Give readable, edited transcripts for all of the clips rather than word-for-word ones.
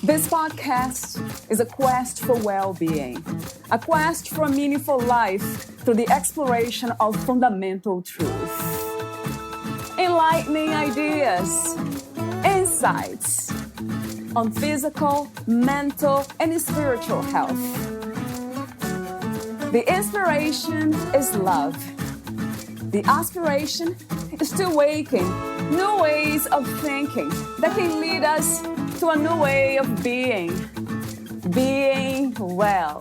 This podcast is a quest for well-being, a quest for a meaningful life through the exploration of fundamental truth. Enlightening ideas, insights on physical, mental, and spiritual health. The inspiration is love. The aspiration is to awaken new ways of thinking that can lead us to a new way of being well.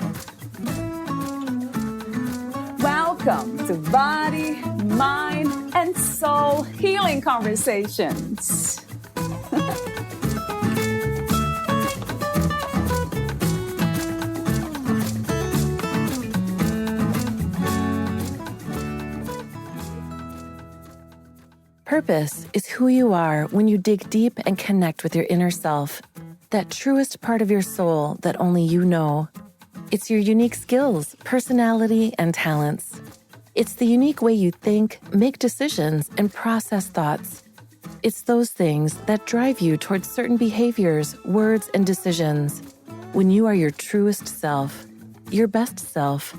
Welcome to Body, Mind, and Soul Healing Conversations. Purpose is who you are when you dig deep and connect with your inner self, that truest part of your soul that only you know. It's your unique skills, personality, and talents. It's the unique way you think, make decisions, and process thoughts. It's those things that drive you towards certain behaviors, words, and decisions. When you are your truest self, your best self,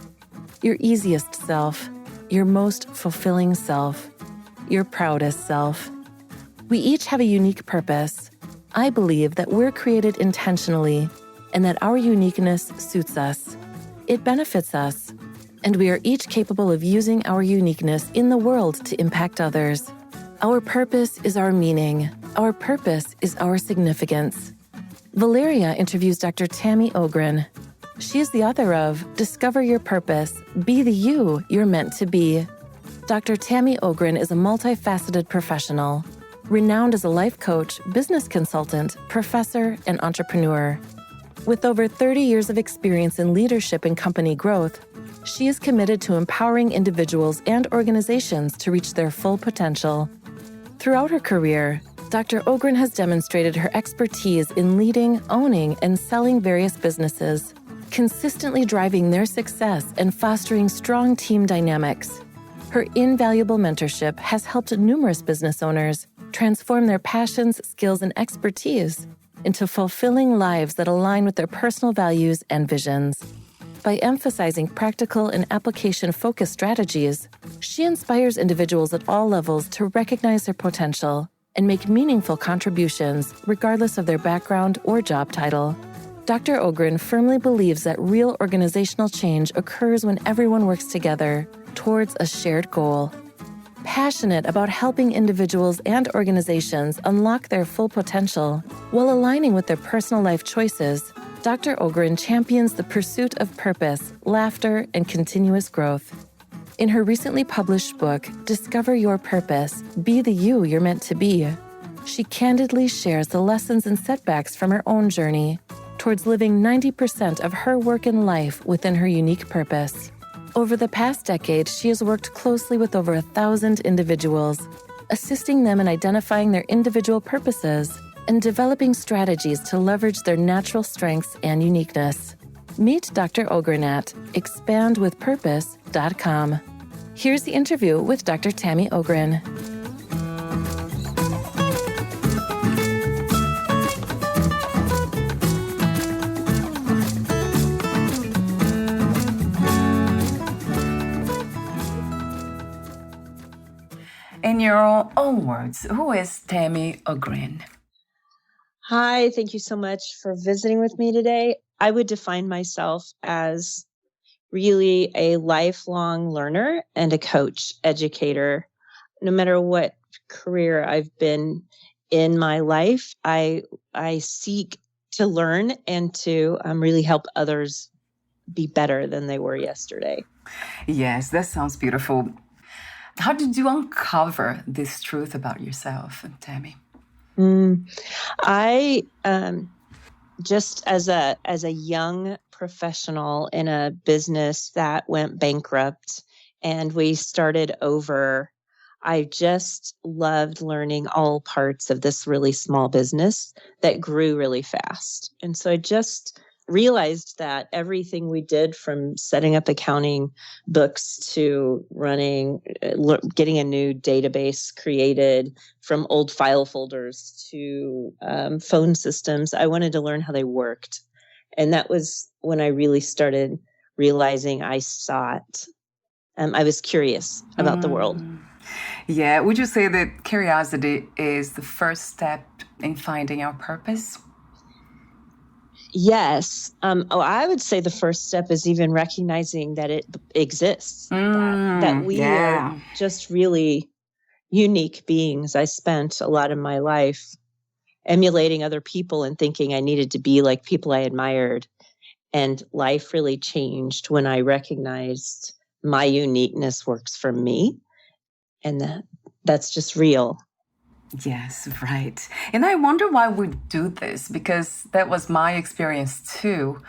your easiest self, your most fulfilling self, your proudest self. We each have a unique purpose. I believe that we're created intentionally and that our uniqueness suits us. It benefits us, and we are each capable of using our uniqueness in the world to impact others. Our purpose is our meaning. Our purpose is our significance. Valeria interviews Dr. Tammy Ogren. She is the author of Discover Your Purpose, Be the You You're Meant to Be. Dr. Tammy Ogren is a multifaceted professional, renowned as a life coach, business consultant, professor, and entrepreneur. With over 30 years of experience in leadership and company growth, she is committed to empowering individuals and organizations to reach their full potential. Throughout her career, Dr. Ogren has demonstrated her expertise in leading, owning, and selling various businesses, consistently driving their success and fostering strong team dynamics. Her invaluable mentorship has helped numerous business owners transform their passions, skills, and expertise into fulfilling lives that align with their personal values and visions. By emphasizing practical and application-focused strategies, she inspires individuals at all levels to recognize their potential and make meaningful contributions regardless of their background or job title. Dr. Ogren firmly believes that real organizational change occurs when everyone works together towards a shared goal. Passionate about helping individuals and organizations unlock their full potential while aligning with their personal life choices, Dr. Ogren champions the pursuit of purpose, laughter, and continuous growth. In her recently published book, Discover Your Purpose, Be the You You're Meant to Be, she candidly shares the lessons and setbacks from her own journey towards living 90% of her work and life within her unique purpose. Over the past decade, she has worked closely with over 1,000 individuals, assisting them in identifying their individual purposes and developing strategies to leverage their natural strengths and uniqueness. Meet Dr. Ogren at expandwithpurpose.com. Here's the interview with Dr. Tammy Ogren. In your own words, who is Tammy Ogren? Hi, thank you so much for visiting with me today. I would define myself as really a lifelong learner and a coach, educator. No matter what career I've been in my life, I seek to learn and to really help others be better than they were yesterday. Yes, that sounds beautiful. How did you uncover this truth about yourself, Tammy? I just as a young professional in a business that went bankrupt and we started over, I just loved learning all parts of this really small business that grew really fast. And so I just realized that everything we did, from setting up accounting books to running, getting a new database created, from old file folders to phone systems, I wanted to learn how they worked. And that was when I really started realizing I saw it. I was curious about the world. Yeah. Would you say that curiosity is the first step in finding our purpose? Yes. I would say the first step is even recognizing that it exists, that we are just really unique beings. I spent a lot of my life emulating other people and thinking I needed to be like people I admired. And life really changed when I recognized my uniqueness works for me, and that's just real. Yes, right. And I wonder why we do this, because that was my experience too,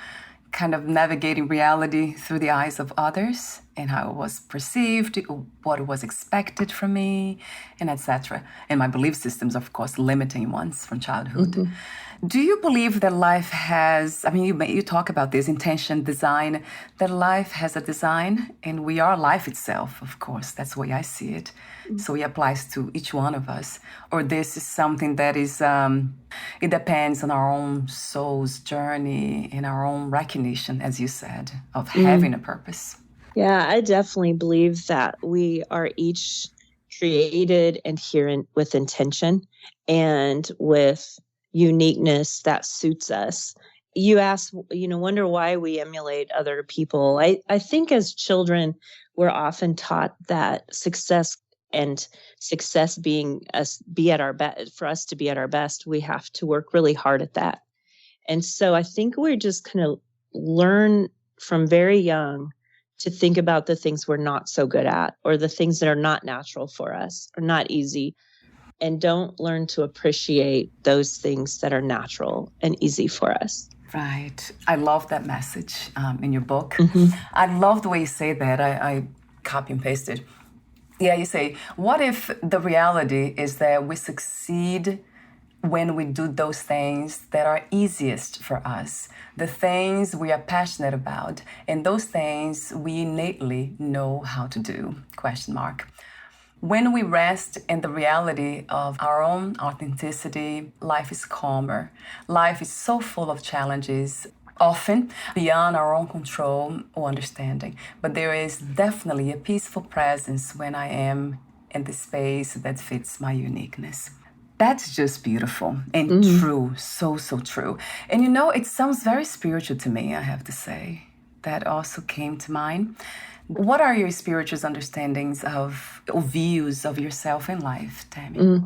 kind of navigating reality through the eyes of others and how it was perceived, what was expected from me, and etc. And my belief systems, of course, limiting ones from childhood. Mm-hmm. Do you believe that life has, I mean, you talk about this intention, design, that life has a design, and we are life itself, of course. That's the way I see it. So it applies to each one of us. Or this is something that is, it depends on our own soul's journey and our own recognition, as you said, of having a purpose. Yeah, I definitely believe that we are each created and here with intention and with uniqueness that suits us. You ask, wonder why we emulate other people. I think as children, we're often taught that success being us, be at our best, for us to be at our best, we have to work really hard at that. And so I think we're just kind of learn from very young to think about the things we're not so good at, or the things that are not natural for us, or not easy, and don't learn to appreciate those things that are natural and easy for us. Right. I love that message in your book. Mm-hmm. I love the way you say that. I copy and pasted. Yeah, you say, what if the reality is that we succeed when we do those things that are easiest for us, the things we are passionate about, and those things we innately know how to do, ? When we rest in the reality of our own authenticity, life is calmer. Life is so full of challenges, often beyond our own control or understanding. But there is definitely a peaceful presence when I am in the space that fits my uniqueness. That's just beautiful and true, so true. And it sounds very spiritual to me, I have to say. That also came to mind. What are your spiritual understandings of or views of yourself in life, Tammy?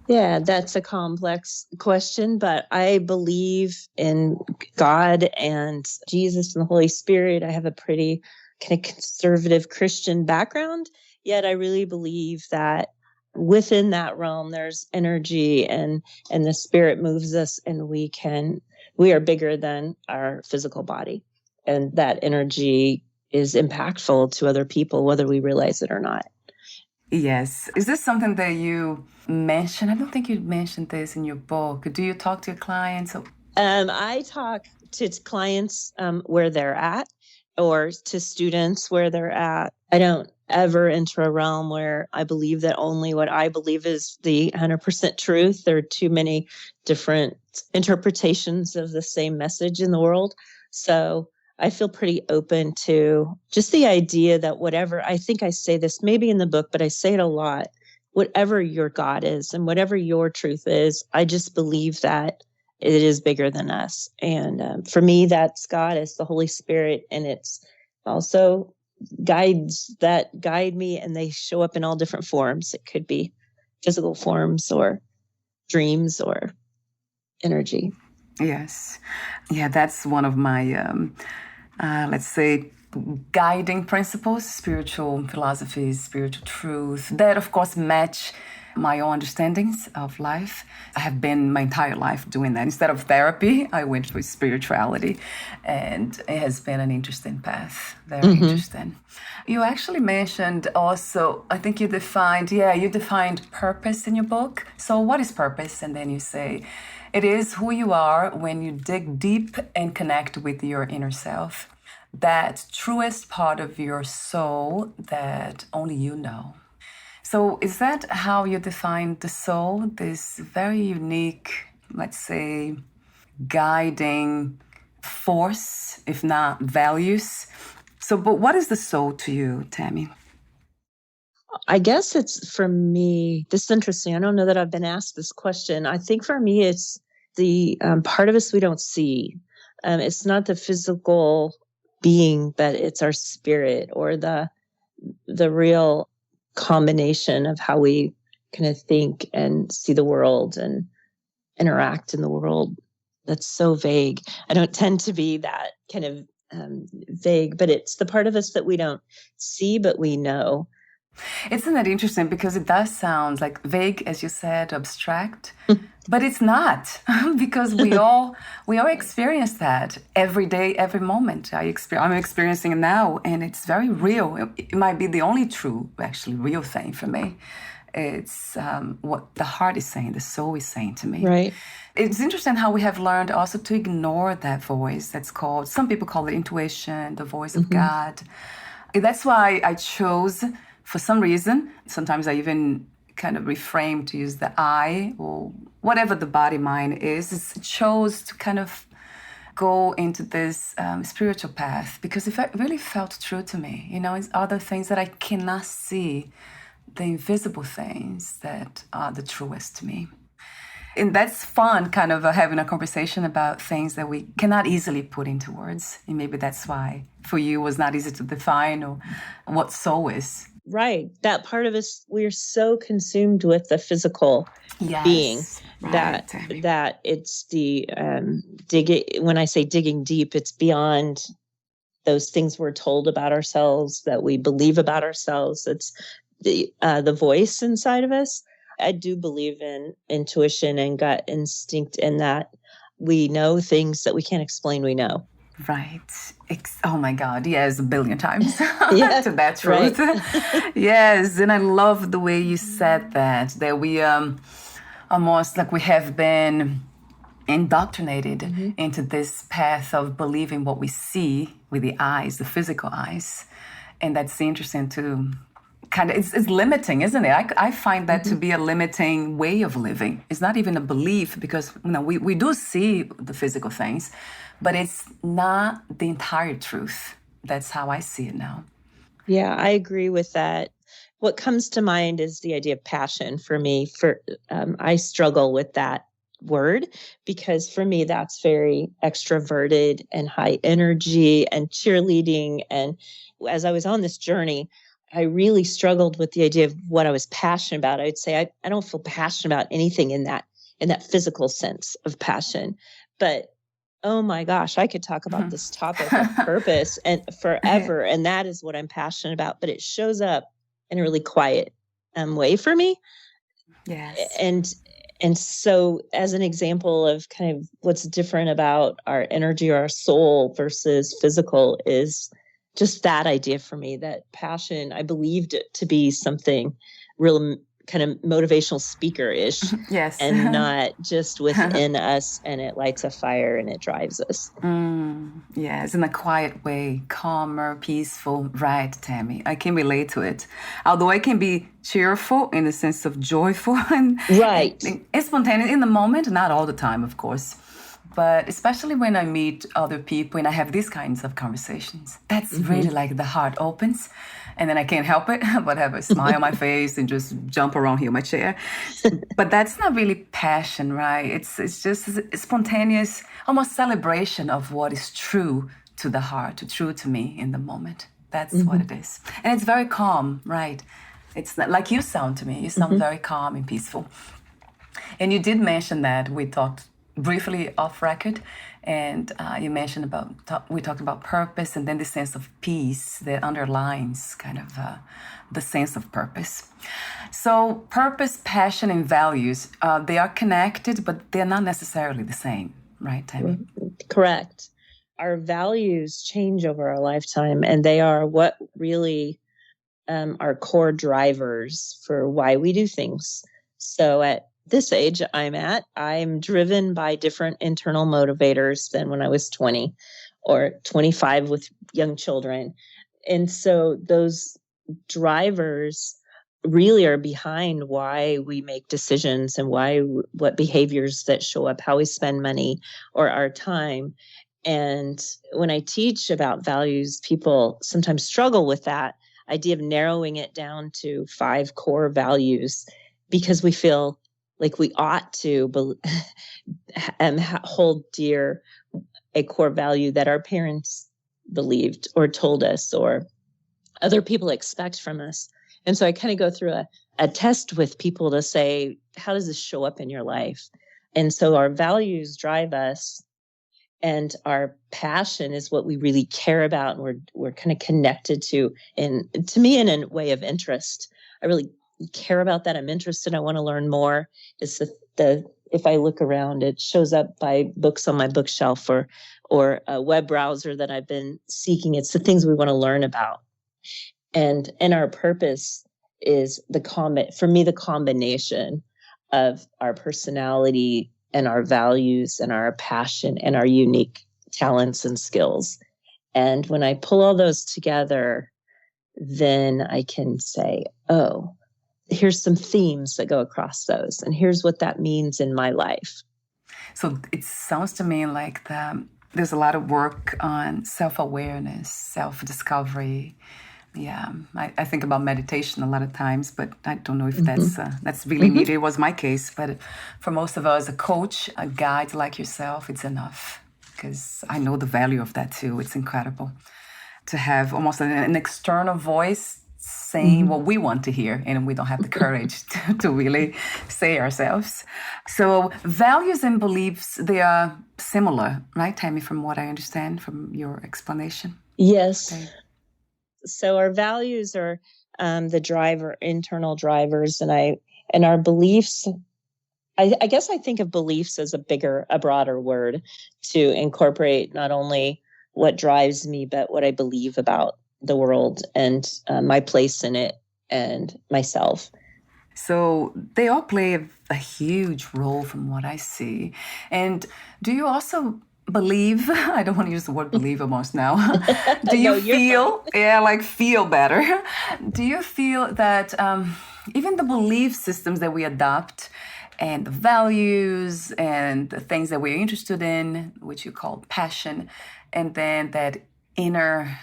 Yeah, that's a complex question, but I believe in God and Jesus and the Holy Spirit. I have a pretty kind of conservative Christian background, yet I really believe that within that realm, there's energy and the Spirit moves us, and we are bigger than our physical body. And that energy is impactful to other people, whether we realize it or not. Yes. Is this something that you mentioned? I don't think you mentioned this in your book. Do you talk to your clients? I talk to clients where they're at, or to students where they're at. I don't ever enter a realm where I believe that only what I believe is the 100% truth. There are too many different interpretations of the same message in the world. So I feel pretty open to just the idea that whatever, I think I say this maybe in the book, but I say it a lot, whatever your God is and whatever your truth is, I just believe that it is bigger than us. And for me, that's God, it's the Holy Spirit. And it's also guides that guide me, and they show up in all different forms. It could be physical forms or dreams or energy. Yes. Yeah, that's one of my, let's say, guiding principles, spiritual philosophies, spiritual truth, that, of course, match my own understandings of life. I have been my entire life doing that. Instead of therapy, I went with spirituality, and it has been an interesting path. Very interesting. You actually mentioned also, I think you defined purpose in your book. So what is purpose? And then you say, It is who you are when you dig deep and connect with your inner self. That truest part of your soul that only you know. So, is that how you define the soul? This very unique, let's say, guiding force, if not values. So, but what is the soul to you, Tammy? I guess it's for me, this is interesting. I don't know that I've been asked this question. I think for me, it's the part of us we don't see. It's not the physical being, but it's our spirit, or the real combination of how we kind of think and see the world and interact in the world. That's so vague. I don't tend to be that kind of vague, but it's the part of us that we don't see, but we know. Isn't that interesting? Because it does sound like vague, as you said, abstract, but it's not because we all experience that every day, every moment. I'm experiencing it now, and it's very real. It might be the only true, actually, real thing for me. It's what the heart is saying, the soul is saying to me. Right. It's interesting how we have learned also to ignore that voice. That's called, some people call it intuition, the voice of God. That's why I chose, for some reason, sometimes I even kind of reframe to use the I, or whatever the body mind is, chose to kind of go into this spiritual path because it really felt true to me. You know, it's other things that I cannot see, the invisible things that are the truest to me. And that's fun, kind of having a conversation about things that we cannot easily put into words. And maybe that's why for you it was not easy to define or what soul is. Right. That part of us, we're so consumed with the physical being right, that it's the digging. When I say digging deep, it's beyond those things we're told about ourselves, that we believe about ourselves. It's the voice inside of us. I do believe in intuition and gut instinct, and that we know things that we can't explain. We know. Right. Oh my God. Yes, a billion times Yeah, to that truth. Right. Yes. And I love the way you said that we almost like we have been indoctrinated into this path of believing what we see with the eyes, the physical eyes. And that's interesting to kind of, it's limiting, isn't it? I find that to be a limiting way of living. It's not even a belief because, you know, we do see the physical things, but it's not the entire truth. That's how I see it now. Yeah, I agree with that. What comes to mind is the idea of passion for me. I struggle with that word because for me, that's very extroverted and high energy and cheerleading. And as I was on this journey, I really struggled with the idea of what I was passionate about. I would say I don't feel passionate about anything in that physical sense of passion. But oh my gosh, I could talk about this topic of purpose and forever. And that is what I'm passionate about. But it shows up in a really quiet way for me. Yes. And so as an example of kind of what's different about our energy or our soul versus physical is just that idea for me, that passion, I believed it to be something real kind of motivational speaker-ish. Yes. And not just within us, and it lights a fire and it drives us. Yes, in a quiet way, calmer, peaceful. Right, Tammy. I can relate to it. Although I can be cheerful in the sense of joyful and, right. and spontaneous in the moment, not all the time, of course. But especially when I meet other people and I have these kinds of conversations, that's really like the heart opens and then I can't help it but have a smile on my face and just jump around here in my chair. But that's not really passion, right? It's just a spontaneous, almost celebration of what is true to the heart, true to me in the moment. That's what it is. And it's very calm, right? It's not, like you sound to me. You sound very calm and peaceful. And you did mention that we talked briefly off record, and you mentioned we talked about purpose and then the sense of peace that underlines kind of the sense of purpose. So purpose, passion, and values, they are connected, but they're not necessarily the same, right, Tammy? Correct. Our values change over our lifetime, and they are what really are core drivers for why we do things. So at this age I'm at, I'm driven by different internal motivators than when I was 20 or 25 with young children. And so those drivers really are behind why we make decisions and what behaviors that show up, how we spend money or our time. And when I teach about values, people sometimes struggle with that idea of narrowing it down to 5 core values because we feel like we ought to hold dear a core value that our parents believed or told us or other people expect from us. And so I kind of go through a test with people to say, how does this show up in your life? And so our values drive us, and our passion is what we really care about, and we're kind of connected to, and to me, in a way of interest. I really care about that. I'm interested. I want to learn more. It's the if I look around, it shows up by books on my bookshelf or a web browser that I've been seeking. It's the things we want to learn about. And our purpose is for me, the combination of our personality and our values and our passion and our unique talents and skills. And when I pull all those together, then I can say, oh, here's some themes that go across those. And here's what that means in my life. So it sounds to me like there's a lot of work on self-awareness, self-discovery. Yeah, I think about meditation a lot of times, but I don't know if that's really needed. It was my case, but for most of us, a coach, a guide like yourself, it's enough, because I know the value of that too. It's incredible to have almost an external voice saying what we want to hear, and we don't have the courage to really say ourselves. So values and beliefs, they are similar, right, Tammy, from what I understand from your explanation? Yes. Okay. So our values are the internal drivers, and our beliefs. I guess I think of beliefs as a broader word to incorporate not only what drives me, but what I believe about the world and my place in it and myself. So they all play a huge role from what I see. And do you also believe, I don't want to use the word believe almost now. Do you feel better? Do you feel that even the belief systems that we adopt and the values and the things that we're interested in, which you call passion, and then that inner,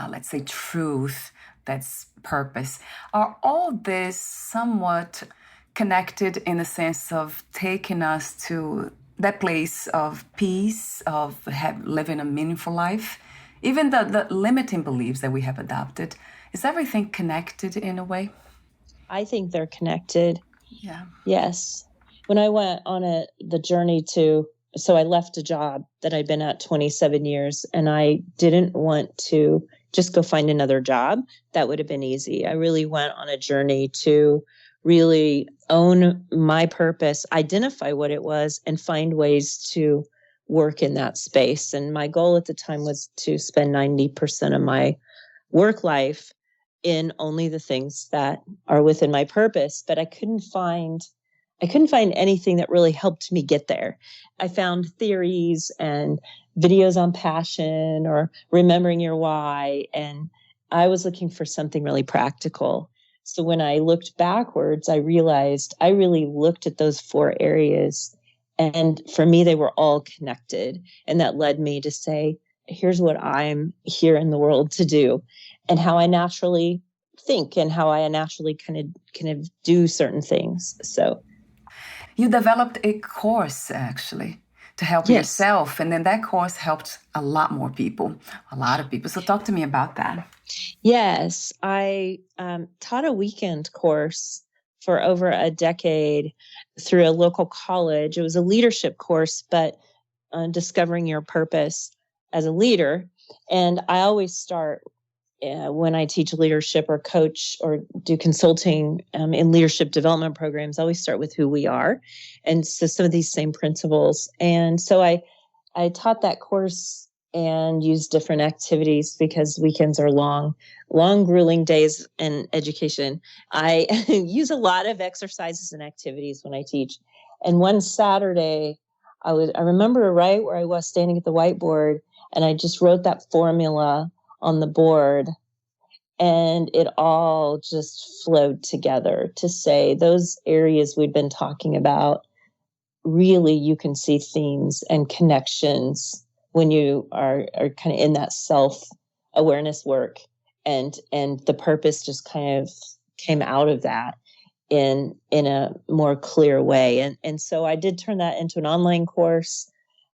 let's say, truth, that's purpose, are all this somewhat connected in the sense of taking us to that place of peace, of living a meaningful life? Even the limiting beliefs that we have adopted, is everything connected in a way? I think they're connected. Yeah. Yes. When I went on the journey so I left a job that I'd been at 27 years, and I didn't want to just go find another job. That would have been easy. I really went on a journey to really own my purpose, identify what it was, and find ways to work in that space. And my goal at the time was to spend 90% of my work life in only the things that are within my purpose. But I couldn't find anything that really helped me get there. I found theories and videos on passion or remembering your why, and I was looking for something really practical. So when I looked backwards, I realized I really looked at those 4 areas, and for me, they were all connected. And that led me to say, here's what I'm here in the world to do, and how I naturally think and how I naturally kind of do certain things. So you developed a course, actually, to help yourself. And then that course helped a lot of people. So talk to me about that. Yes, I taught a weekend course for over a decade through a local college. It was a leadership course, but discovering your purpose as a leader. And I always start when I teach leadership or coach or do consulting in leadership development programs, I always start with who we are. And so some of these same principles. And so I taught that course and used different activities because weekends are long, grueling days in education. I use a lot of exercises and activities when I teach. And one Saturday, I remember right where I was standing at the whiteboard, and I just wrote that formula on the board, and it all just flowed together to say those areas we'd been talking about. Really, you can see themes and connections when you are kind of in that self-awareness work, and the purpose just kind of came out of that in a more clear way. And so I did turn that into an online course.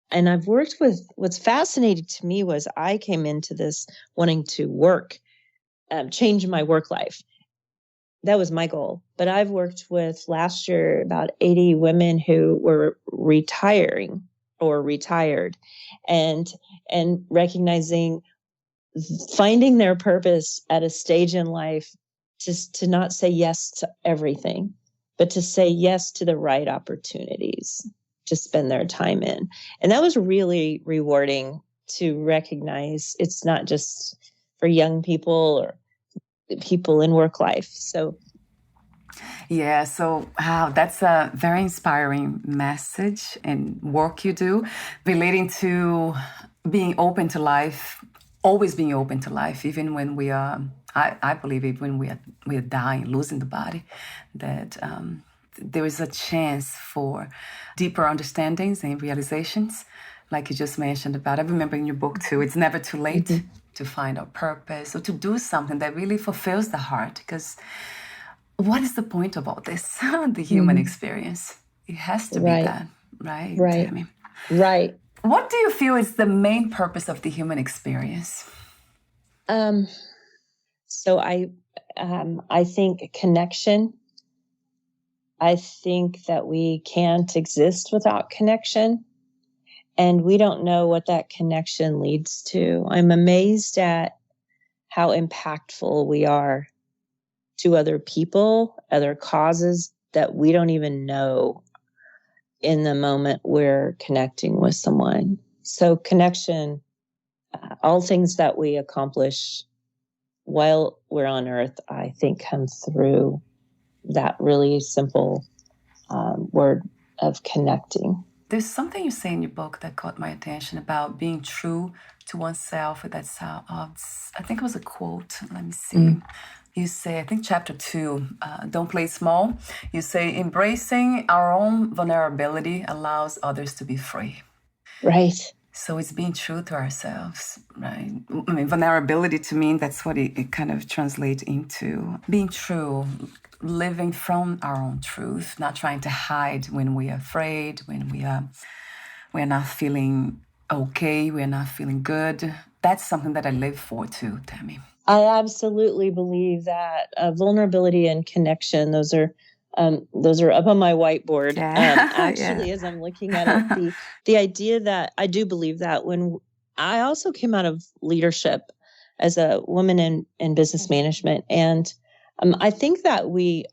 And I've worked with, what's fascinating to me was I came into this wanting to work, change my work life. That was my goal. But I've worked with last year about 80 women who were retiring or retired, and recognizing, finding their purpose at a stage in life, just to not say yes to everything, but to say yes to the right opportunities to spend their time in. And that was really rewarding to recognize it's not just for young people or people in work life. So yeah, so wow, that's a very inspiring message and work you do relating to being open to life, always being open to life, even when we are, I believe, even when we are dying, losing the body, that there is a chance for deeper understandings and realizations, like you just mentioned about. I remember in your book too, it's never too late to find our purpose or to do something that really fulfills the heart. Because what is the point of all this? The human experience. It has to be that, right? Right. Tammy? Right. What do you feel is the main purpose of the human experience? So I think connection. I think that we can't exist without connection, and we don't know what that connection leads to. I'm amazed at how impactful we are to other people, other causes that we don't even know in the moment we're connecting with someone. So connection, all things that we accomplish while we're on earth, I think come through that really simple word of connecting. There's something you say in your book that caught my attention about being true to oneself. That's I think it was a quote. Let me see. You say, I think chapter 2, don't play small. You say, embracing our own vulnerability allows others to be free. Right. So it's being true to ourselves, right? I mean, vulnerability to me, that's what it kind of translates into. Being true, living from our own truth, not trying to hide when we are afraid, when we're not feeling okay, we're not feeling good. That's something that I live for too, Tammy. I absolutely believe that vulnerability and connection, those are up on my whiteboard. Actually, as I'm looking at it, the idea that I do believe that when I also came out of leadership as a woman in business management, and I think that we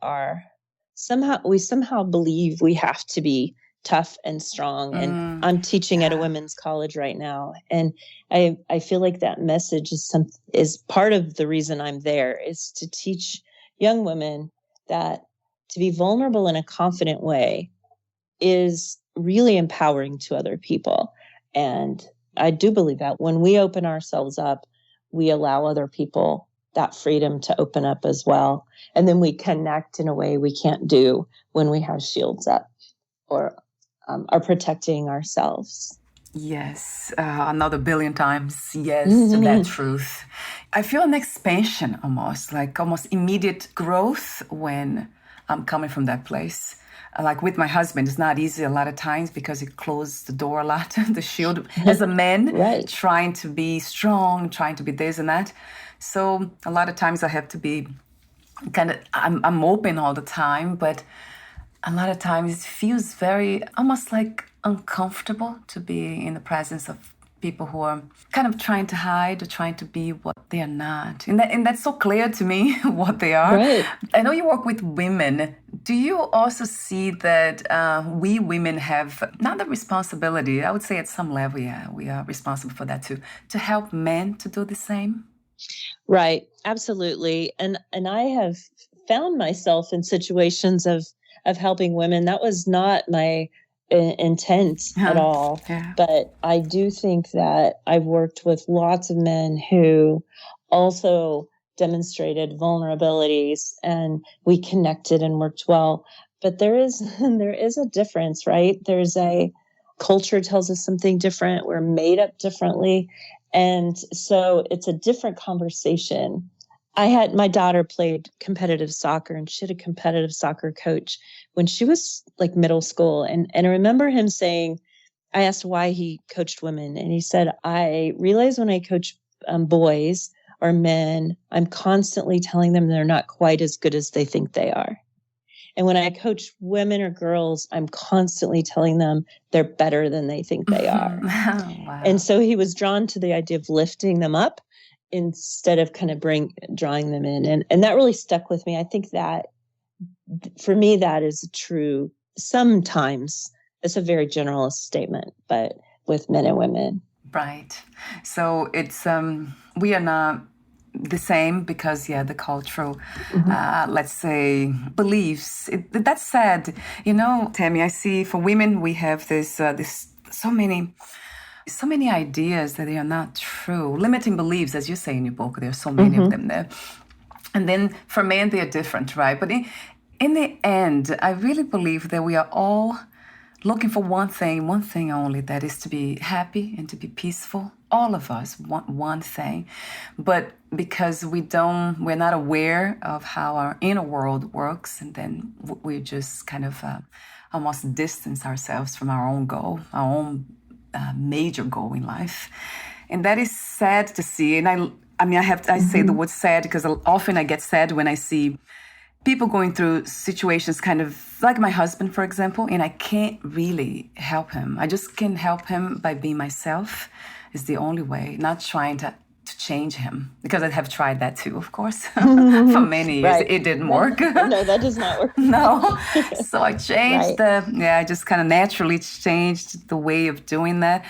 somehow believe we have to be tough and strong. And I'm teaching at a women's college right now, and I feel like that message is part of the reason I'm there, is to teach young women that to be vulnerable in a confident way is really empowering to other people. And I do believe that when we open ourselves up, we allow other people that freedom to open up as well. And then we connect in a way we can't do when we have shields up or are protecting ourselves. Yes, another billion times yes to that truth. I feel an expansion almost immediate growth when I'm coming from that place. Like with my husband, it's not easy a lot of times because he closed the door a lot, the shield, as a man, right. Trying to be strong, trying to be this and that. So a lot of times I have to be I'm open all the time, but a lot of times it feels very almost like uncomfortable to be in the presence of people who are kind of trying to hide or trying to be what they are not. And that's so clear to me what they are. Right. I know you work with women. Do you also see that we women have not the responsibility, I would say at some level, yeah, we are responsible for that too, to help men to do the same? Right. Absolutely. And I have found myself in situations of of helping women. That was not my intent at all. Yeah. But I do think that I've worked with lots of men who also demonstrated vulnerabilities, and we connected and worked well. But there is a difference, right? There's a culture tells us something different. We're made up differently. And so it's a different conversation. My daughter played competitive soccer, and she had a competitive soccer coach when she was like middle school. And I remember him saying, I asked why he coached women. And he said, I realize when I coach boys or men, I'm constantly telling them they're not quite as good as they think they are. And when I coach women or girls, I'm constantly telling them they're better than they think they are. Wow. And so he was drawn to the idea of lifting them up instead of kind of drawing them in. And that really stuck with me. I think that for me, that is true. Sometimes it's a very generalist statement, but with men and women. Right. So it's, we are not the same because, the cultural, let's say, beliefs. That said, Tammy, I see for women, we have this so many ideas that they are not true. Limiting beliefs, as you say in your book, there are so many of them there. And then for men, they are different, right? But in the end, I really believe that we are all looking for one thing only, that is to be happy and to be peaceful. All of us want one thing. But because we're not aware of how our inner world works, and then we just kind of almost distance ourselves from our own goal, our own major goal in life. And that is sad to see. And I say the word sad because often I get sad when I see people going through situations kind of like my husband, for example, and I can't really help him. I just can help him by being myself is the only way, not trying to change him, because I have tried that too, of course, for many years. Right. It didn't work. No, that does not work. No. So I changed I just kind of naturally changed the way of doing that.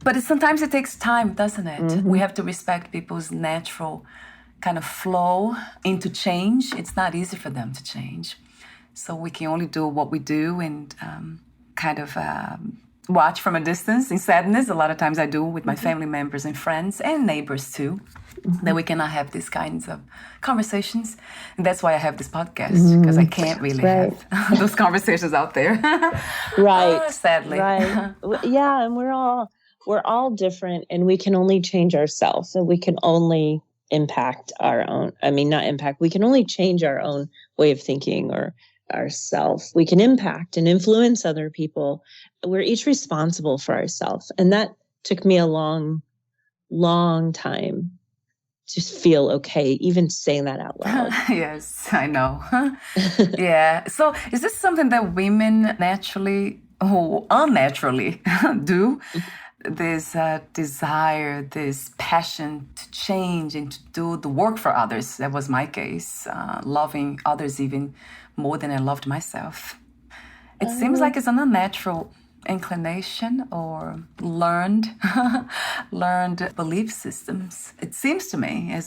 But sometimes it takes time, doesn't it? We have to respect people's natural kind of flow into change. It's not easy for them to change. So we can only do what we do and kind of watch from a distance in sadness. A lot of times I do with my family members and friends and neighbors too, that we cannot have these kinds of conversations. And that's why I have this podcast, because I can't really have those conversations out there. Right. Sadly. Right. Yeah, and we're all different, and we can only change ourselves, and we can only impact our own. We can only change our own way of thinking or ourself. We can impact and influence other people. We're each responsible for ourselves. And that took me a long, long time to feel okay, even saying that out loud. Yes, I know. Yeah. So is this something that women naturally or unnaturally do? This desire, this passion to change and to do the work for others. That was my case, loving others even more than I loved myself. It seems like it's an unnatural inclination or learned belief systems. It seems to me.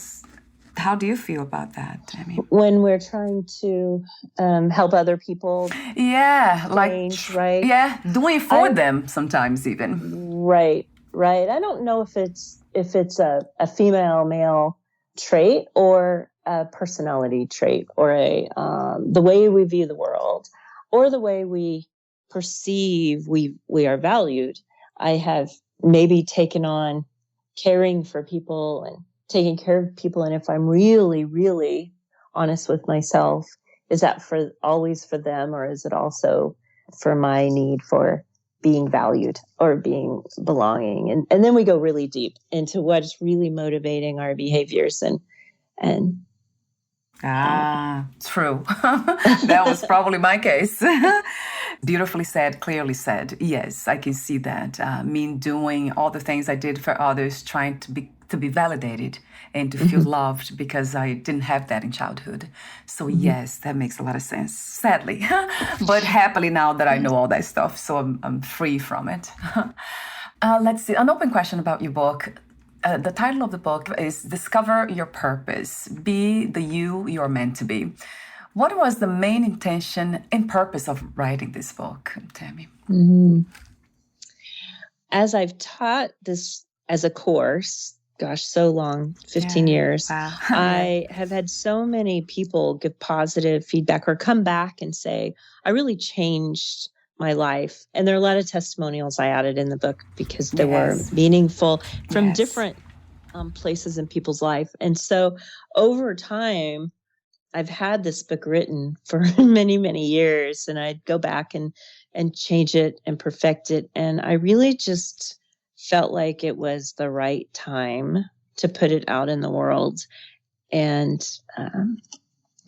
How do you feel about that? I mean, when we're trying to help other people, change, right? Yeah, doing for them sometimes even. Right. I don't know if it's a female male trait or a personality trait or the way we view the world or the way we perceive we are valued. I have maybe taken on caring for people and taking care of people. And if I'm really, really honest with myself, is that always for them, or is it also for my need for being valued or being belonging? And then we go really deep into what's really motivating our behaviors and true. That was probably my case. Beautifully said, clearly said. Yes, I can see that. Me doing all the things I did for others, trying to be validated and to feel loved, because I didn't have that in childhood. So yes, that makes a lot of sense, sadly. But happily now that I know all that stuff, so I'm free from it. Let's see, an open question about your book. The title of the book is Discover Your Purpose. Be the you you're meant to be. What was the main intention and purpose of writing this book, Tammy? Mm-hmm. As I've taught this as a course, gosh, so long, 15 years, wow. I have had so many people give positive feedback or come back and say, I really changed my life. And there are a lot of testimonials I added in the book because they were meaningful from different places in people's life. And so over time, I've had this book written for many, many years, and I'd go back and change it and perfect it. And I really just felt like it was the right time to put it out in the world, and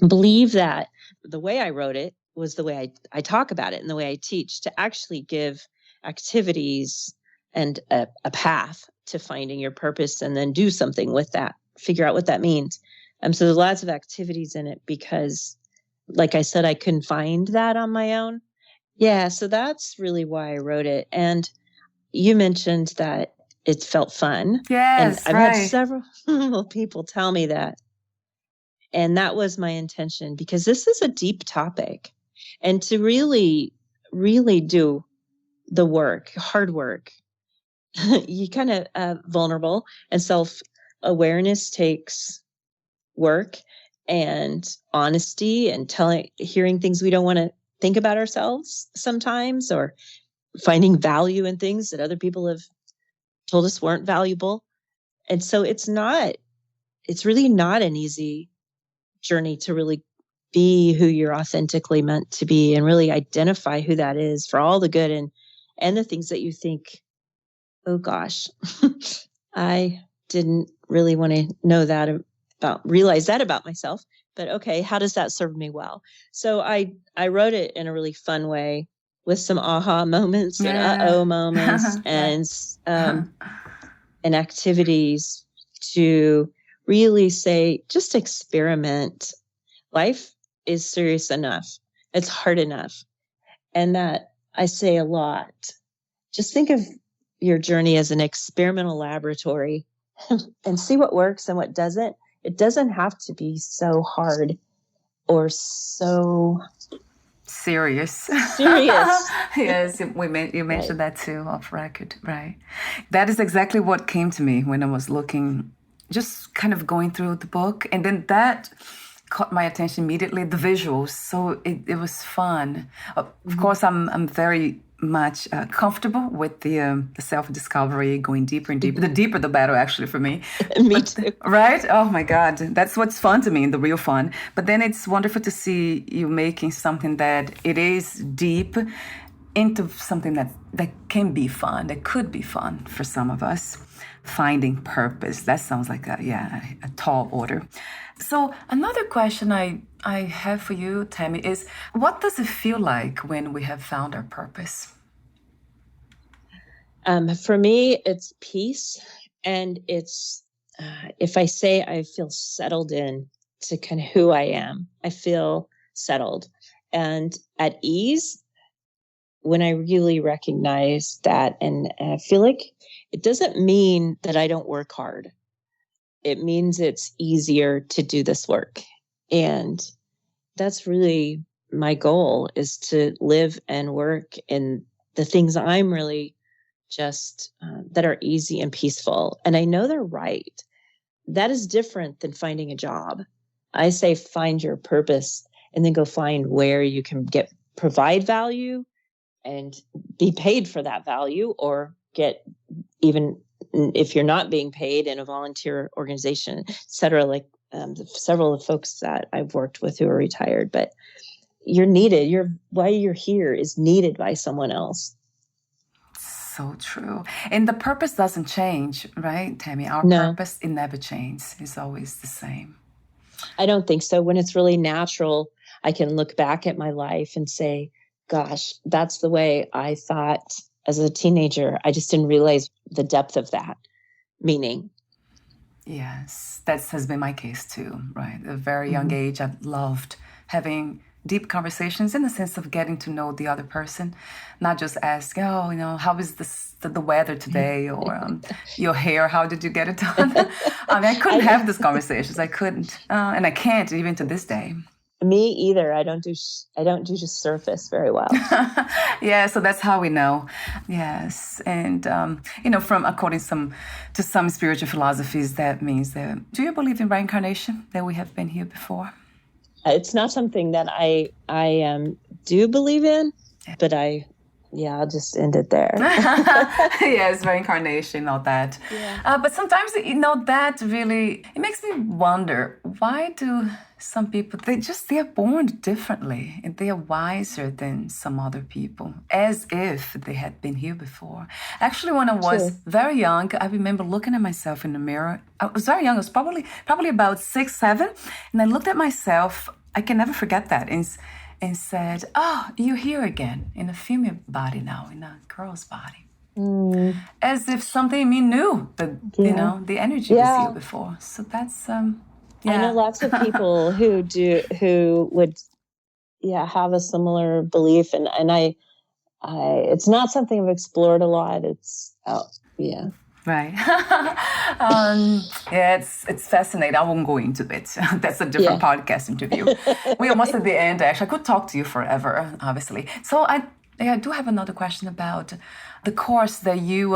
believe that the way I wrote it was the way I talk about it and the way I teach, to actually give activities and a path to finding your purpose, and then do something with that, figure out what that means. So there's lots of activities in it because, like I said, I couldn't find that on my own. Yeah, so that's really why I wrote it. And you mentioned that it felt fun. Yes, and I've had several people tell me that. And that was my intention, because this is a deep topic. And to really, really do the work, hard work, you kind of vulnerable, and self-awareness takes work and honesty and hearing things we don't want to think about ourselves sometimes, or finding value in things that other people have told us weren't valuable. And so it's really not an easy journey to really be who you're authentically meant to be, and really identify who that is, for all the good and the things that you think, oh gosh, I didn't really want to know that realize that about myself, but okay, how does that serve me well? So I wrote it in a really fun way, with some aha moments and uh-oh moments and activities to really say, just experiment. Life is serious enough. It's hard enough. And that I say a lot. Just think of your journey as an experimental laboratory and see what works and what doesn't. It doesn't have to be so hard or so serious. Yes, you mentioned that too, off record, right? That is exactly what came to me when I was looking, just kind of going through the book, and then that caught my attention immediately. The visuals, so it was fun. Of course, I'm very much comfortable with the self-discovery, going deeper and deeper. The deeper, the better, actually, for me. Me too. Right? Oh, my God. That's what's fun to me, the real fun. But then it's wonderful to see you making something that it is deep into something that can be fun, that could be fun for some of us. Finding purpose. That sounds like a tall order. So another question I have for you, Tammy, is what does it feel like when we have found our purpose? For me, it's peace. And it's, if I say I feel settled in to kind of who I am, I feel settled and at ease when I really recognize that. And I feel like it doesn't mean that I don't work hard. It means it's easier to do this work. And that's really my goal, is to live and work in the things I'm really just that are easy and peaceful. And I know they're right. That is different than finding a job. I say find your purpose and then go find where you can provide value and be paid for that value, or get, even if you're not being paid, in a volunteer organization, et cetera, like several of the folks that I've worked with who are retired. But you're needed. Why you're here is needed by someone else. So true. And the purpose doesn't change, right, Tammy? Our purpose, it never changes. It's always the same. I don't think so. When it's really natural, I can look back at my life and say, gosh, that's the way I thought as a teenager. I just didn't realize the depth of that meaning. Yes, that has been my case too, right? At a very young age, I loved having deep conversations, in the sense of getting to know the other person, not just ask, how is the weather today, or your hair, how did you get it done? I couldn't have these conversations. I couldn't, and I can't even to this day. Me either. I don't do just surface very well. Yeah, so that's how we know. Yes, and from according to some spiritual philosophies, that means that. Do you believe in reincarnation? That we have been here before? It's not something that I do believe in, but I'll just end it there. Yes, reincarnation, all that. Yeah. But sometimes, that really, it makes me wonder, why do some people, they're born differently and they are wiser than some other people, as if they had been here before. Actually, when I was very young, I remember looking at myself in the mirror. I was very young, I was probably about 6, 7, and I looked at myself, I can never forget that, and said, "Oh, you're here again in a female body now, in a girl's body." As if something in me knew that, the energy was here before. So that's, I know lots of people who would, have a similar belief. And I it's not something I've explored a lot. Right. It's fascinating. I won't go into it. That's a different podcast interview. We are almost at the end, actually. I could talk to you forever, obviously. So I do have another question about the course that you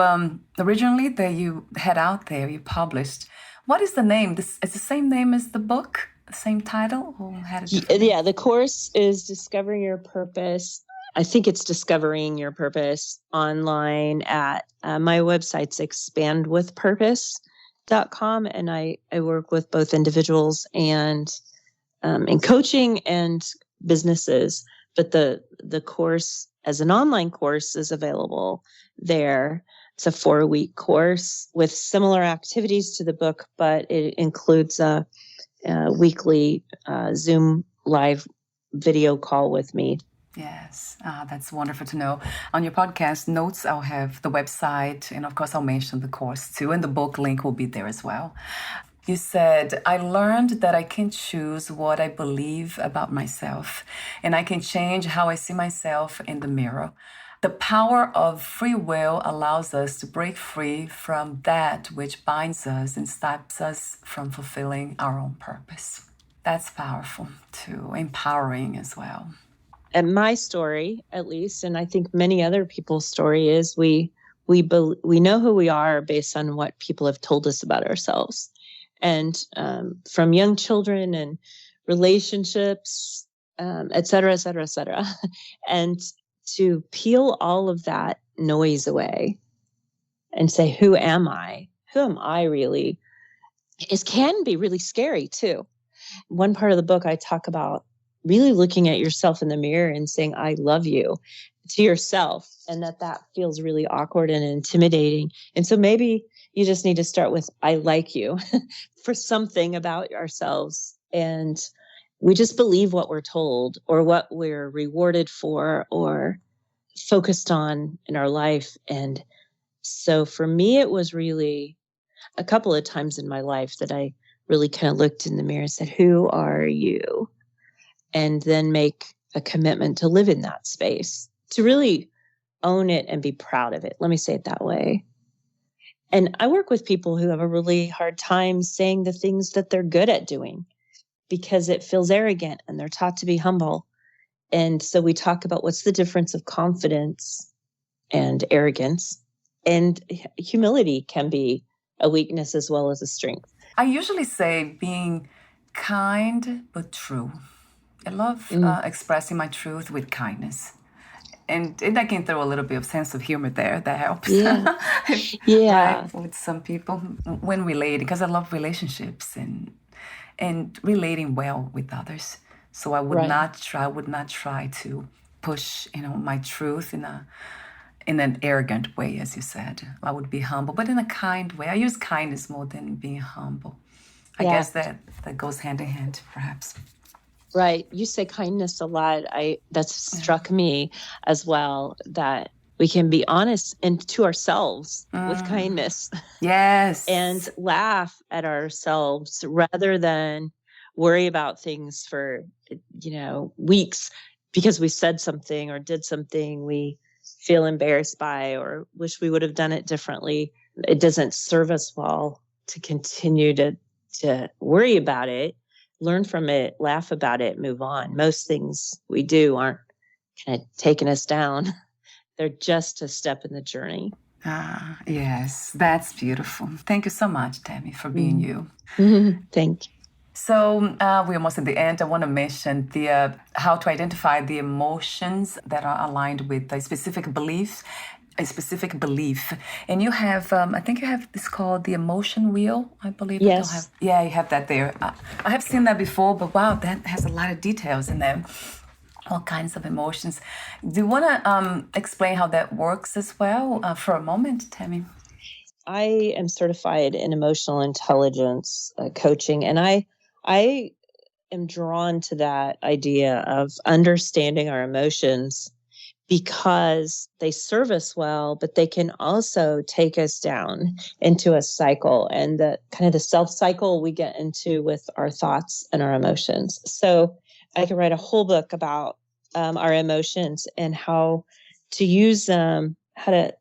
originally that you had out there, you published. What is the name? It's the same name as the book, the same title, or had it? The course is Discovering Your Purpose. I think it's Discovering Your Purpose online at my website's expandwithpurpose.com. And I work with both individuals and in coaching and businesses. But the course as an online course is available there. It's a 4-week course with similar activities to the book, but it includes a weekly Zoom live video call with me. Yes, that's wonderful to know. On your podcast notes, I'll have the website, and of course, I'll mention the course too, and the book link will be there as well. You said, I learned that I can choose what I believe about myself, and I can change how I see myself in the mirror. The power of free will allows us to break free from that which binds us and stops us from fulfilling our own purpose. That's powerful too, empowering as well. And my story, at least, and I think many other people's story, is we know who we are based on what people have told us about ourselves. And from young children and relationships, et cetera, et cetera, et cetera. And to peel all of that noise away and say, who am I? Who am I really? Can be really scary too. One part of the book, I talk about really looking at yourself in the mirror and saying, I love you to yourself. And that feels really awkward and intimidating. And so maybe you just need to start with, I like you for something about ourselves. And we just believe what we're told or what we're rewarded for or focused on in our life. And so for me, it was really a couple of times in my life that I really kind of looked in the mirror and said, who are you? And then make a commitment to live in that space, to really own it and be proud of it. Let me say it that way. And I work with people who have a really hard time saying the things that they're good at doing because it feels arrogant and they're taught to be humble. And so we talk about what's the difference of confidence and arrogance. And humility can be a weakness as well as a strength. I usually say being kind but true. I love expressing my truth with kindness. And I can throw a little bit of sense of humor there. That helps. Yeah. Right? With some people when relating, because I love relationships and relating well with others. So I would not try to push, my truth in an arrogant way, as you said. I would be humble, but in a kind way. I use kindness more than being humble. I guess that goes hand in hand, perhaps. Right. You say kindness a lot. That's struck me as well, that we can be honest and to ourselves with kindness. Yes. And laugh at ourselves rather than worry about things for, weeks because we said something or did something we feel embarrassed by or wish we would have done it differently. It doesn't serve us well to continue to worry about it. learn from it, laugh about it, move on. Most things we do aren't kind of taking us down. They're just a step in the journey. Ah, yes, that's beautiful. Thank you so much, Tammy, for being you. Thank you. So we're almost at the end. I want to mention the how to identify the emotions that are aligned with a specific belief. And you have, I think you have this called the emotion wheel, I believe. Yes. You have that there. I have seen that before, but wow, that has a lot of details in there. All kinds of emotions. Do you want to explain how that works as well for a moment, Tammy? I am certified in emotional intelligence coaching, and I am drawn to that idea of understanding our emotions because they serve us well, but they can also take us down into a cycle, and the kind of the self cycle we get into with our thoughts and our emotions. So I could write a whole book about our emotions and how to use them, how to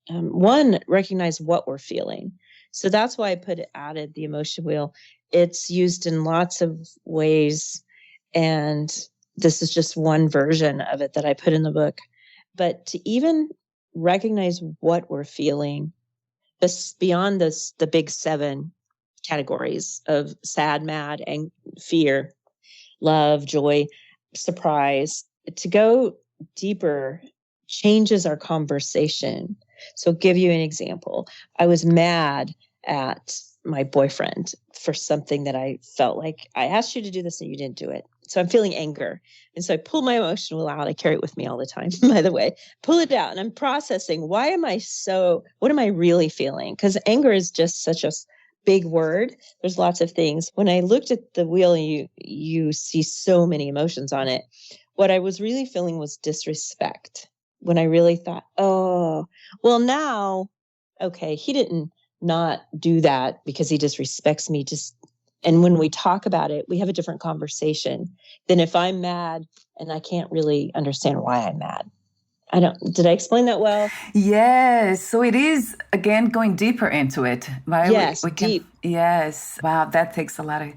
one, recognize what we're feeling. So that's why I added the emotion wheel. It's used in lots of ways, and this is just one version of it that I put in the book. But to even recognize what we're feeling, this beyond the big 7 categories of sad, mad, and fear, love, joy, surprise, to go deeper changes our conversation. So I'll give you an example. I was mad at my boyfriend for something that I felt like I asked you to do this and you didn't do it. So I'm feeling anger. And so I pull my emotion wheel out. I carry it with me all the time, by the way. Pull it out and I'm processing. What am I really feeling? Because anger is just such a big word. There's lots of things. When I looked at the wheel, you see so many emotions on it. What I was really feeling was disrespect. When I really thought, oh, well now, okay, he didn't not do that because he disrespects me. And when we talk about it, we have a different conversation than if I'm mad and I can't really understand why I'm mad. Did I explain that well? Yes. So it is, again, going deeper into it, right? Yes, deep. Yes. Wow, that takes a lot of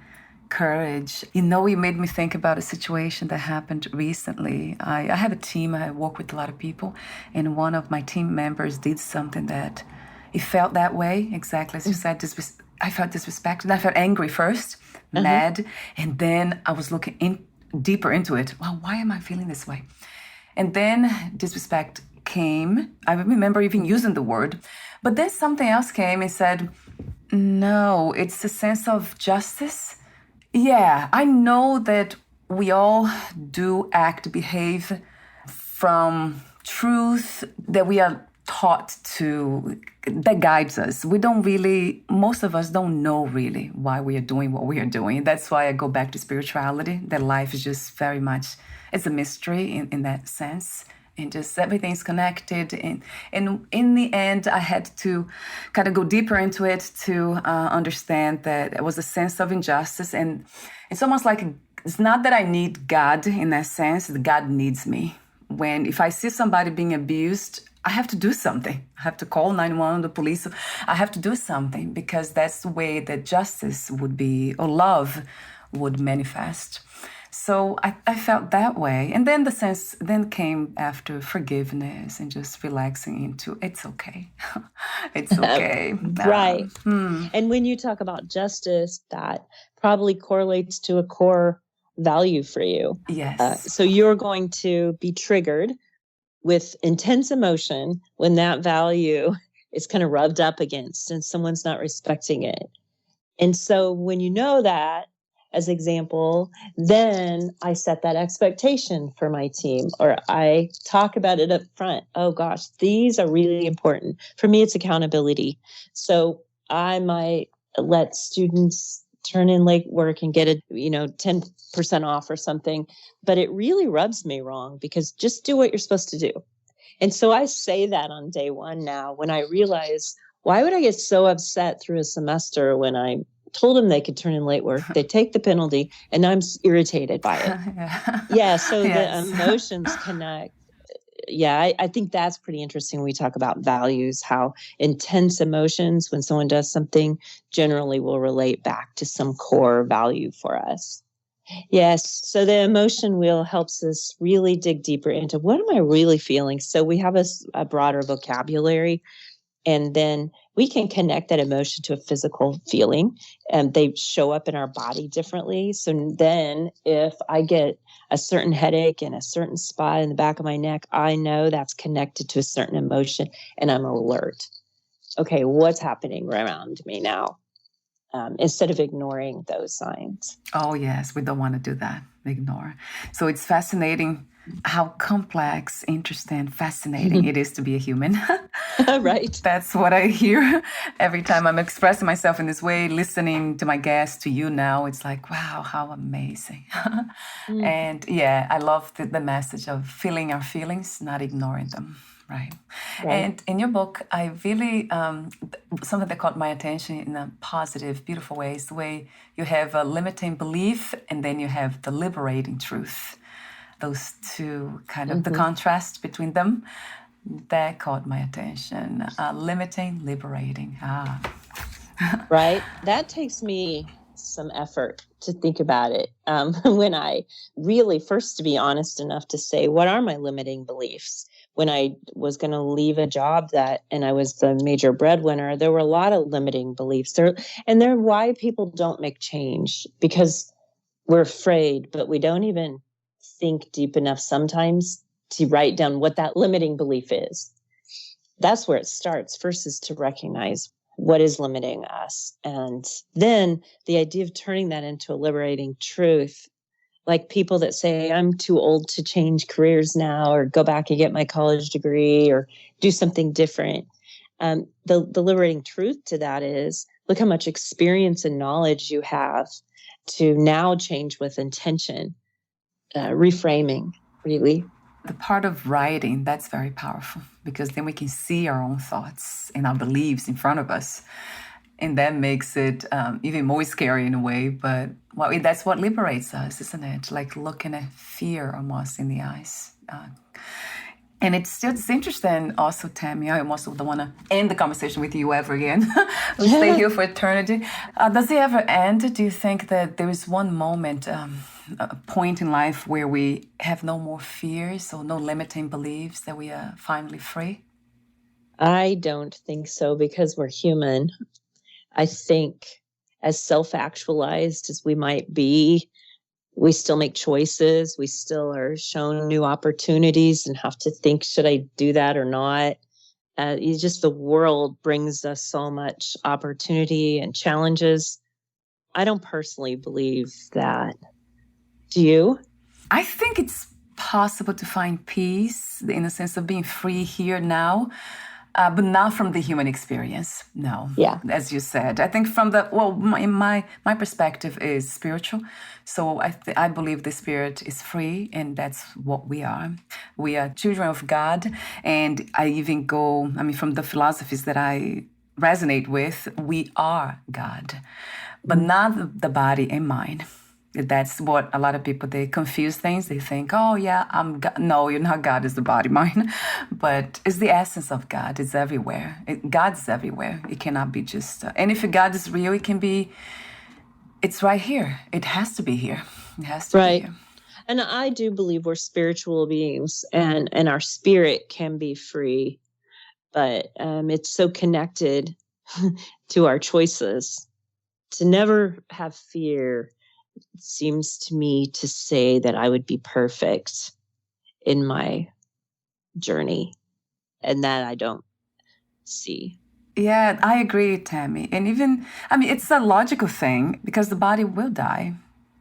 courage. You made me think about a situation that happened recently. I have a team. I work with a lot of people. And one of my team members did something that it felt that way, exactly as you said. I felt disrespected. I felt angry first, mad. And then I was looking deeper into it. Well, why am I feeling this way? And then disrespect came. I remember even using the word. But then something else came and said, no, it's a sense of justice. Yeah, I know that we all do behave from truth that we are taught to, that guides us. Most of us don't know really why we are doing what we are doing. That's why I go back to spirituality, that life is just very much, it's a mystery in that sense. And just everything's connected. And in the end, I had to kind of go deeper into it to understand that it was a sense of injustice. And it's almost like, it's not that I need God in that sense, God needs me. If I see somebody being abused, I have to do something. I have to call 911, the police. I have to do something because that's the way that justice would be, or love would manifest. So I felt that way. And then the sense then came after forgiveness and just relaxing into, it's okay. It's okay. Right. And when you talk about justice, that probably correlates to a core value for you. Yes. So you're going to be triggered with intense emotion when that value is kind of rubbed up against and someone's not respecting it. And so when you know that, as example, then I set that expectation for my team, or I talk about it up front. Oh gosh, these are really important. For me, it's accountability. So I might let students turn in late work and get 10% off or something, but it really rubs me wrong because just do what you're supposed to do. And so I say that on day one now when I realize, why would I get so upset through a semester when I told them they could turn in late work, they take the penalty, and I'm irritated by it. Yeah, so yes. The emotions connect. Yeah, I think that's pretty interesting when we talk about values, how intense emotions when someone does something generally will relate back to some core value for us. Yes. So the emotion wheel helps us really dig deeper into what am I really feeling? So we have a broader vocabulary, and then we can connect that emotion to a physical feeling, and they show up in our body differently. So then if I get a certain headache in a certain spot in the back of my neck, I know that's connected to a certain emotion, and I'm alert. Okay, what's happening around me now? Instead of ignoring those signs. Oh, yes, we don't want to do that, ignore. So it's fascinating how complex, interesting, fascinating it is to be a human. Right. That's what I hear every time I'm expressing myself in this way, listening to my guests, to you now. It's like, wow, how amazing. And yeah, I love the message of feeling our feelings, not ignoring them. Right. And in your book, I really, something that caught my attention in a positive, beautiful way is the way you have a limiting belief and then you have the liberating truth. Those two kind of the contrast between them, that caught my attention. Limiting, liberating. Right. That takes me some effort to think about it. When I really, first, to be honest enough to say, what are my limiting beliefs? When I was going to leave a job and I was the major breadwinner, there were a lot of limiting beliefs there. And they're why people don't make change, because we're afraid, but we don't even think deep enough sometimes to write down what that limiting belief is. That's where it starts. First is to recognize what is limiting us. And then the idea of turning that into a liberating truth, like people that say, I'm too old to change careers now, or go back and get my college degree, or do something different. The liberating truth to that is, look how much experience and knowledge you have to now change with intention, reframing, really. The part of writing, that's very powerful because then we can see our own thoughts and our beliefs in front of us. And that makes it even more scary in a way. But well, that's what liberates us, isn't it? Like looking at fear almost in the eyes. And it's interesting also, Tammy, I almost don't want to end the conversation with you ever again. We stay here for eternity. Does it ever end? Do you think that there is one moment, a point in life where we have no more fears or no limiting beliefs, that we are finally free? I don't think so, because we're human. I think as self-actualized as we might be, we still make choices. We still are shown new opportunities and have to think, should I do that or not? The world brings us so much opportunity and challenges. I don't personally believe that. Do you? I think it's possible to find peace in the sense of being free here now. But not from the human experience, no. Yeah. As you said, I think from my perspective is spiritual. So I believe the spirit is free, and that's what we are. We are children of God, and I even from the philosophies that I resonate with, we are God, but not the body and mind. That's what a lot of people, they confuse things. They think, oh, yeah, I'm God. No, you're not God, it's the body, mind. But it's the essence of God. It's everywhere. God's everywhere. It cannot be just... and if God is real, it's right here. It has to be here. It has to be here. And I do believe we're spiritual beings, and our spirit can be free. But it's so connected to our choices. To never have fear, it seems to me to say that I would be perfect in my journey, and that I don't see. Yeah, I agree, Tammy. And even, it's a logical thing because the body will die.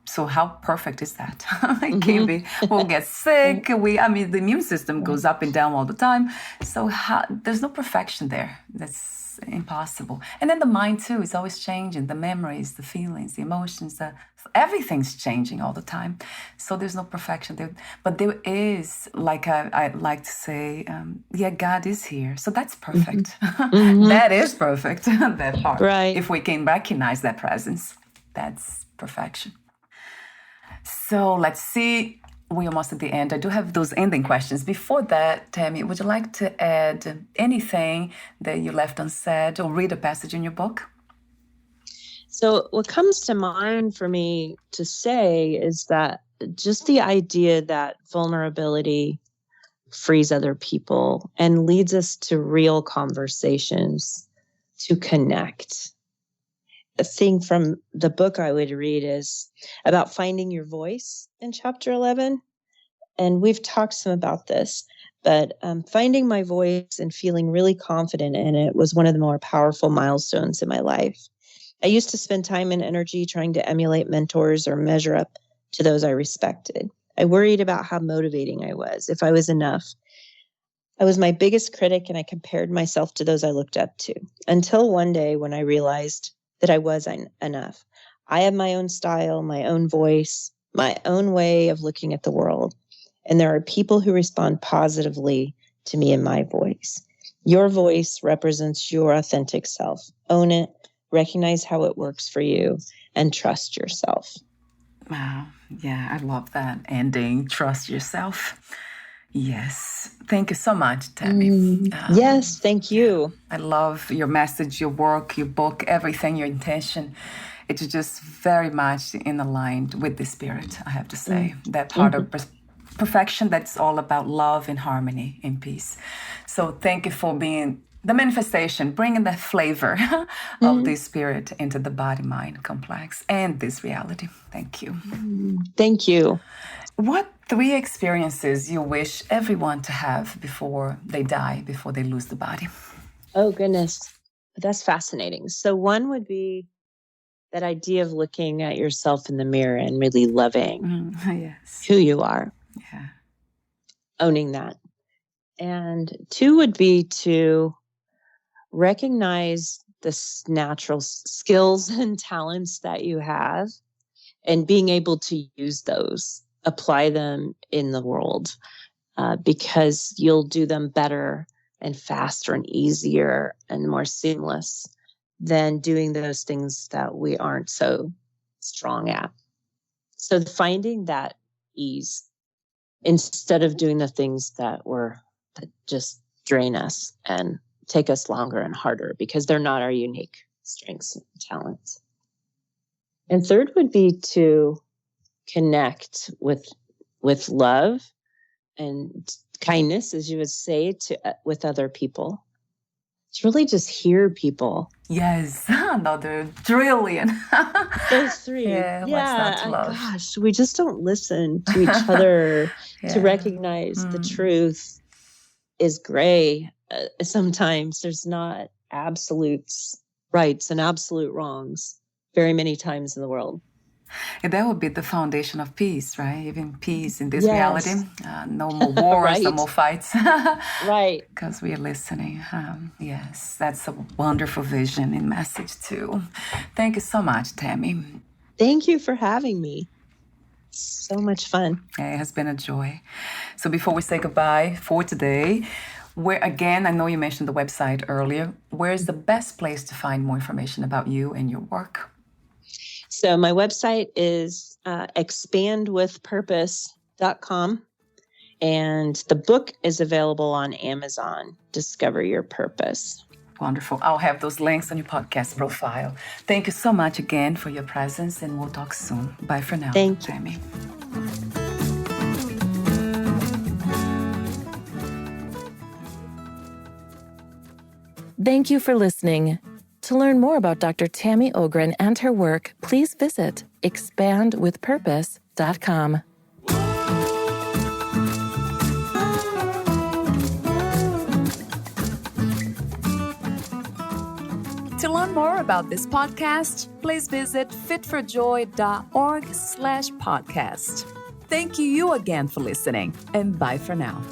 So how perfect is that? It can be. We'll get sick. The immune system goes up and down all the time. So there's no perfection there. That's impossible. And then the mind too is always changing. The memories, the feelings, the emotions, everything's changing all the time. So there's no perfection there. But there is, like I like to say, God is here. So that's perfect. That is perfect, that part. Right. If we can recognize that presence, that's perfection. So let's see. We're almost at the end. I do have those ending questions. Before that, Tammy, would you like to add anything that you left unsaid or read a passage in your book? So what comes to mind for me to say is that just the idea that vulnerability frees other people and leads us to real conversations to connect. A thing from the book I would read is about finding your voice in chapter 11. And we've talked some about this, but finding my voice and feeling really confident in it was one of the more powerful milestones in my life. I used to spend time and energy trying to emulate mentors or measure up to those I respected. I worried about how motivating I was, if I was enough. I was my biggest critic and I compared myself to those I looked up to, until one day when I realized that I was enough. I have my own style, my own voice, my own way of looking at the world. And there are people who respond positively to me and my voice. Your voice represents your authentic self. Own it, recognize how it works for you, and trust yourself. Wow. Yeah, I love that ending. Trust yourself. Yes. Thank you so much, Tammy. Yes, thank you. I love your message, your work, your book, everything, your intention. It's just very much in aligned with the spirit, I have to say. That part of perfection that's all about love and harmony and peace. So thank you for being the manifestation, bringing that flavor of the spirit into the body-mind complex and this reality. Thank you. Thank you. What 3 experiences you wish everyone to have before they die, before they lose the body? Oh, goodness. That's fascinating. So one would be that idea of looking at yourself in the mirror and really loving who you are. Yeah. Owning that. And 2 would be to recognize the natural skills and talents that you have and being able to use those, apply them in the world, because you'll do them better and faster and easier and more seamless than doing those things that we aren't so strong at. So finding that ease instead of doing the things that just drain us and take us longer and harder because they're not our unique strengths and talents. And 3rd would be to connect with love and kindness, as you would say, with other people. It's really just hear people. Yes, another trillion. Those 3. Yeah, what's not to love? Gosh, we just don't listen to each other to recognize the truth is gray. Sometimes there's not absolute rights and absolute wrongs very many times in the world. And that would be the foundation of peace, right? Even peace in this reality. No more wars, no more fights. Right. Because we are listening. Yes, that's a wonderful vision and message too. Thank you so much, Tammy. Thank you for having me. So much fun. It has been a joy. So before we say goodbye for today, again, I know you mentioned the website earlier. Where is the best place to find more information about you and your work? So my website is expandwithpurpose.com. And the book is available on Amazon, Discover Your Purpose. Wonderful. I'll have those links on your podcast profile. Thank you so much again for your presence, and we'll talk soon. Bye for now. Thank you. Tammy. Thank you for listening. To learn more about Dr. Tammy Ogren and her work, please visit expandwithpurpose.com. To learn more about this podcast, please visit fitforjoy.org/podcast. Thank you again for listening, and bye for now.